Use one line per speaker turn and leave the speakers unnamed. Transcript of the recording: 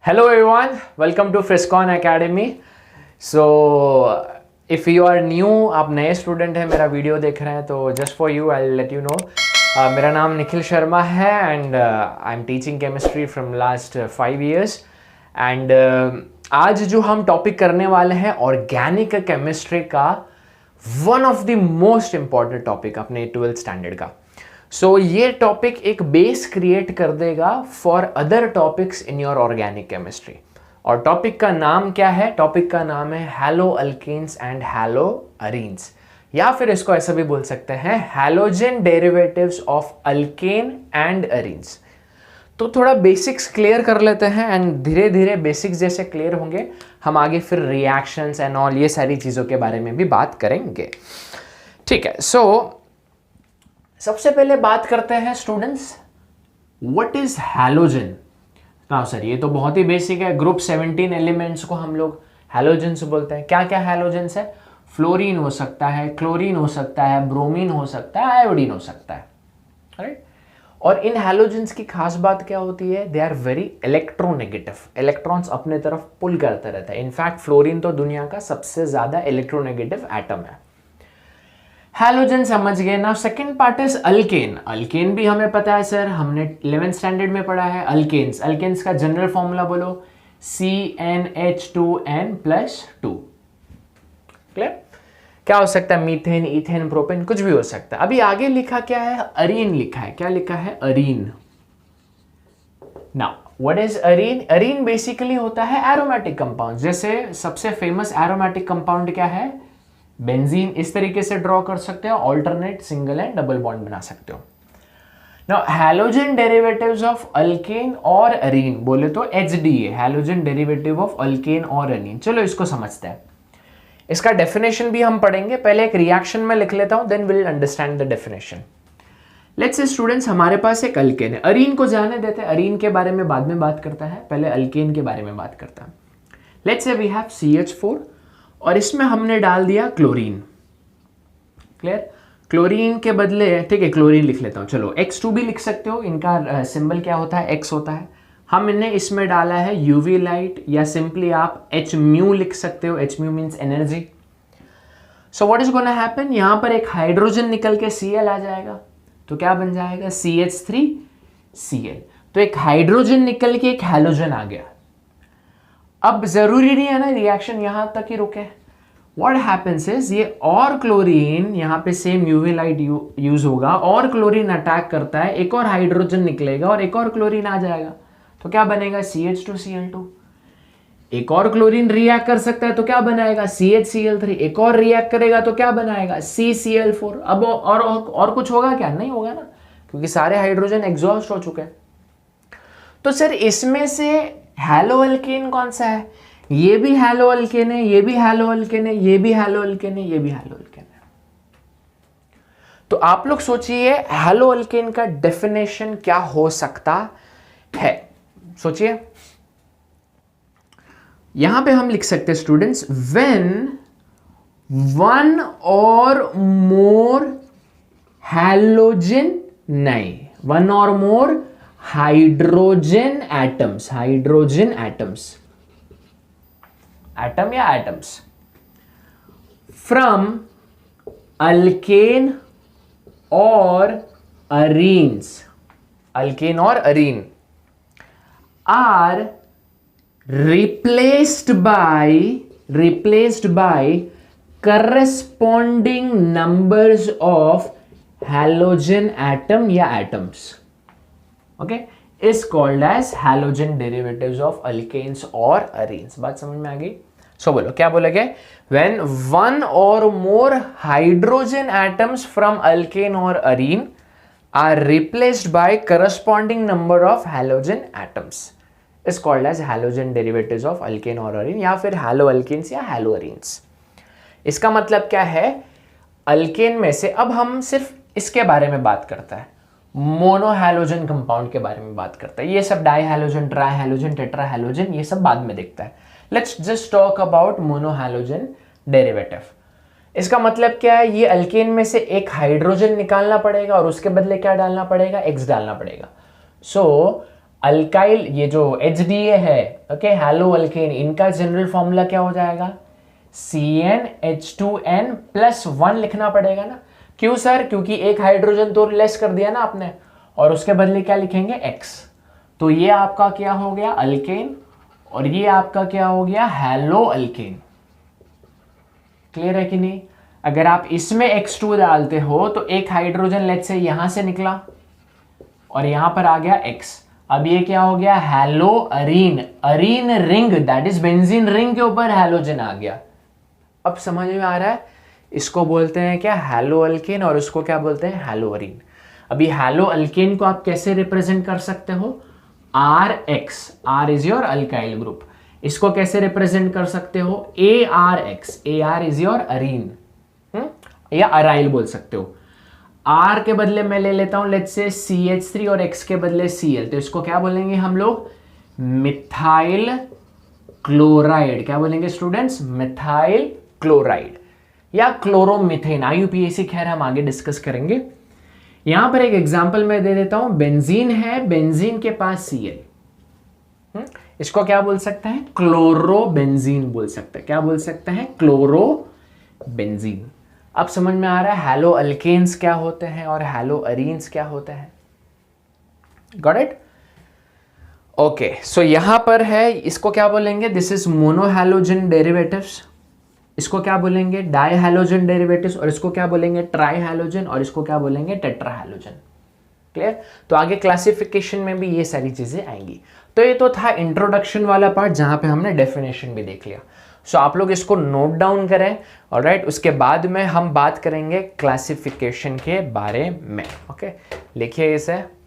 Hello everyone, welcome to Friscon Academy. So if you are new, आप नए student हैं, मेरा वीडियो देख रहे हैं तो just for you I'll let you know. मेरा नाम निखिल शर्मा है and I'm teaching chemistry from last 5 years. And आज जो हम टॉपिक करने वाले हैं ऑर्गेनिक केमिस्ट्री का one of the most important topic अपने 12th स्टैंडर्ड का. सो ये टॉपिक एक बेस क्रिएट कर देगा for other topics in your organic chemistry. और टॉपिक का नाम क्या है? टॉपिक का नाम है halo alkanes and halo arenes, या फिर इसको ऐसा भी बोल सकते हैं halogen derivatives of alkane and arenes. तो थोड़ा बेसिक्स क्लियर कर लेते हैं एंड धीरे धीरे बेसिक्स जैसे क्लियर होंगे हम आगे फिर रिएक्शंस एंड ऑल ये सारी चीज़ों के बारे में भी बात करेंगे. ठीक है, सो सबसे पहले बात करते हैं स्टूडेंट्स, व्हाट इज हैलोजन. ना सर ये तो बहुत ही बेसिक है. ग्रुप 17 एलिमेंट्स को हम लोग हैलोजन्स बोलते हैं. क्या क्या हैलोजन्स है? फ्लोरीन हो सकता है, क्लोरीन हो सकता है, ब्रोमीन हो सकता है, आयोडीन हो सकता है, राइट. और इन हैलोजन्स की खास बात क्या होती है? They are very electronegative. Electrons अपने तरफ पुल करते रहता है. इनफैक्ट फ्लोरीन तो दुनिया का सबसे ज्यादा इलेक्ट्रोनेगेटिव एटम है. हैलोजन समझ गए ना. Second part is alkane. Alkane भी हमें पता है सर, हमने 11th स्टैंडर्ड में पढ़ा है. अल्केन्स, अल्केन्स का जनरल फॉर्मूला बोलो, CnH2n+2. क्लियर? क्या हो सकता है? मीथेन, इथेन, प्रोपेन, कुछ भी हो सकता है. अभी आगे लिखा क्या है? अरीन लिखा है. क्या लिखा है? Areen. Now what is Areen? Areen basically होता है एरोमेटिक कंपाउंड. जैसे सबसे फेमस एरोमेटिक कंपाउंड क्या है? बेंजीन. इस तरीके से ड्रॉ कर सकते हो, alternate single and double bond बना सकते हो. Now halogen derivatives of alkane और अरीन बोले तो HDA, halogen derivative of alkane और अरीन. चलो इसको समझते हैं. इसका डेफिनेशन भी हम पढ़ेंगे. पहले एक रिएक्शन में लिख लेता हूं, then will understand the definition. Let's say students हमारे पास एक अल्केन है. अरीन को जाने देते हैं, अरीन के बारे में बाद में बात करता है, पहले अल्केन के बारे में बात करता है. Let's say we have CH4 और इसमें हमने डाल दिया क्लोरीन. क्लियर? क्लोरीन के बदले, ठीक है, क्लोरीन लिख लेता हूं. चलो X2 भी लिख सकते हो. इनका सिंबल क्या होता है? X होता है. हमने इसमें डाला है UV लाइट, या सिंपली आप Hµ लिख सकते हो. Hµ means energy. So what is gonna happen? यहां पर एक हाइड्रोजन निकल के Cl आ जाएगा. तो क्या बन जाएगा? CH3Cl. तो एक हाइड्रोजन निकल के एक हैलोजन आ गया. अब जरूरी नहीं है ना रिएक्शन यहां तक ही रुके. व्हाट हैपेंस इज, ये और क्लोरीन, यहां पे सेम यूवी लाइट यूज होगा, और क्लोरीन अटैक करता है, एक और हाइड्रोजन निकलेगा और एक और क्लोरीन आ जाएगा. तो क्या बनेगा? CH2Cl2. एक और क्लोरीन रिएक्ट कर सकता है तो क्या बनाएगा? CHCl3. एक और रिएक्ट करेगा तो क्या बनाएगा? CCl4. अब और कुछ होगा क्या? नहीं होगा ना, क्योंकि सारे हाइड्रोजन एग्जॉस्ट हो चुके हैं. तो सर इसमें से हैलो अल्केन कौन सा है? ये भी हैलो अल्केन है, ये भी हैलो अल्केन है, ये भी हैलो अल्केन है, ये भी हैलो अल्केन है. तो आप लोग सोचिए हैलो अल्केन का डेफिनेशन क्या हो सकता है. सोचिए. यहां पे हम लिख सकते हैं स्टूडेंट्स, व्हेन वन और मोर हैलोजन, नहीं, वन और more hydrogen atoms, hydrogen atoms, atom या एटम्स फ्रॉम अल्केन और अरीन्स, अल्केन और arene are replaced by corresponding numbers of halogen atom या atoms, okay, is called as halogen derivatives of alkanes or arenes. बात समझ में आ गई? सो बोलो, क्या बोलोगे? when one or more hydrogen atoms from alkane or arene are replaced by corresponding number of halogen atoms is called as halogen derivatives of alkane or arene, या फिर halo alkenes या halo arenes. इसका मतलब क्या है? Alkane में से अब हम सिर्फ इसके बारे में बात करता है, मोनो हैलोजन कंपाउंड के बारे में बात करता है. ये सब di halogen, tri halogen, tetra halogen, ये सब बाद में देखता है. Let's just talk about mono halogen derivative. इसका मतलब क्या है? ये अल्केन में से एक हाइड्रोजन निकालना पड़ेगा और उसके बदले क्या डालना पड़ेगा? X डालना पड़ेगा. सो अल्काइल, ये जो HDA है, ओके, हैलो अल्केन, इनका जनरल फॉर्मूला क्या हो जाएगा, CnH2n+1 लिखना पड़ेगा ना। क्यों सर? क्योंकि एक हाइड्रोजन तो लेस कर दिया ना आपने, और उसके बदले क्या लिखेंगे, X। तो ये आपका क्या हो गया, अल्केन, और ये आपका क्या हो गया, हैलो अल्केन। क्लियर है कि नहीं? अगर आप इसमें X2 डालते हो तो एक हाइड्रोजन लेट से यहां से निकला और यहां पर आ गया X। अब ये क्या हो गया, hello Areen, Areen ring, that is benzene ring के ऊपर हैलोजन आ गया। अब समझ में आ रहा है? इसको बोलते हैं क्या, हैलो अल्केन, और उसको क्या बोलते हैं, हैलो अरीन। अभी हैलो अल्केन को आप कैसे रिप्रेजेंट कर सकते हो, RX, R is your alkyl group. इसको कैसे रिप्रेजेंट कर सकते हो, ARX, AR is your Areen, या अराइल बोल सकते हो। R के बदले मैं ले लेता हूं लेट्स से CH3 और X के बदले Cl, तो इसको क्या बोलेंगे हम लोग, मिथाइल क्लोराइड। क्या बोलेंगे स्टूडेंट्स, मिथाइल क्लोराइड या क्लोरोमीथेन, IUPAC खैर हम आगे डिस्कस करेंगे। यहां पर एक एग्जांपल मैं दे देता हूं, बेंजीन है, बेंजीन के पास Cl, इसको क्या बोल सकते हैं, क्लोरोबेंजीन बोल सकते हैं। क्या बोल सकते हैं, क्लोरोबेंजीन। अब समझ में आ रहा है हैलो अल्केन्स क्या होते हैं और हैलो अरीन्स क्या होते हैं। Got it? ओके, सो यहां पर है, इसको क्या बोलेंगे, दिस इज मोनोहैलोजन डेरिवेटिव्स, इसको क्या बोलेंगे, डाइहैलोजन डेरिवेटिव्स, और इसको क्या बोलेंगे, ट्राइहैलोजन, और इसको क्या बोलेंगे, टेट्राहैलोजन। क्लियर? तो आगे क्लासिफिकेशन में भी ये सारी चीजें आएंगी। तो ये तो था इंट्रोडक्शन वाला पार्ट जहां पे हमने डेफिनेशन भी देख लिया। सो आप लोग इसको नोट डाउन करें, ऑलराइट। उसके बाद में हम बात करेंगे क्लासिफिकेशन के बारे में। ओके, लिखिए इसे।